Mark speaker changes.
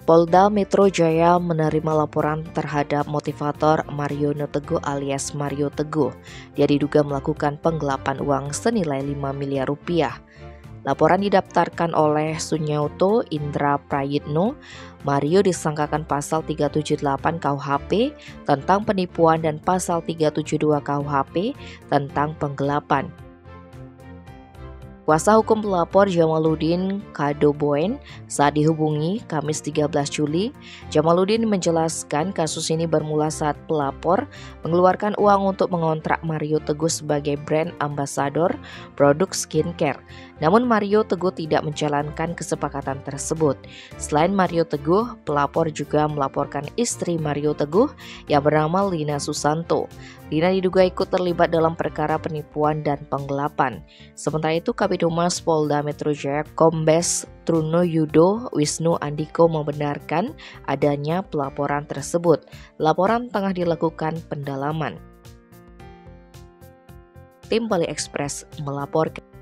Speaker 1: Polda Metro Jaya menerima laporan terhadap motivator Mario Teguh alias Mario Teguh. Dia diduga melakukan penggelapan uang senilai 5 miliar rupiah. Laporan didaftarkan oleh Sunyauto Indra Prayitno. Mario disangkakan pasal 378 KUHP tentang penipuan dan pasal 372 KUHP tentang penggelapan. Kuasa hukum pelapor Jamaluddin Kadoboen saat dihubungi Kamis 13 Juli, Jamaluddin menjelaskan kasus ini bermula saat pelapor mengeluarkan uang untuk mengontrak Mario Teguh sebagai brand ambassador produk skincare. Namun Mario Teguh tidak menjalankan kesepakatan tersebut. Selain Mario Teguh, pelapor juga melaporkan istri Mario Teguh yang bernama Lina Susanto. Lina diduga ikut terlibat dalam perkara penipuan dan penggelapan. Sementara itu, Kabid Humas Polda Metro Jaya Kombes Truno Yudo Wisnu Andiko membenarkan adanya pelaporan tersebut. Laporan tengah dilakukan pendalaman. Tim Bali Express melaporkan.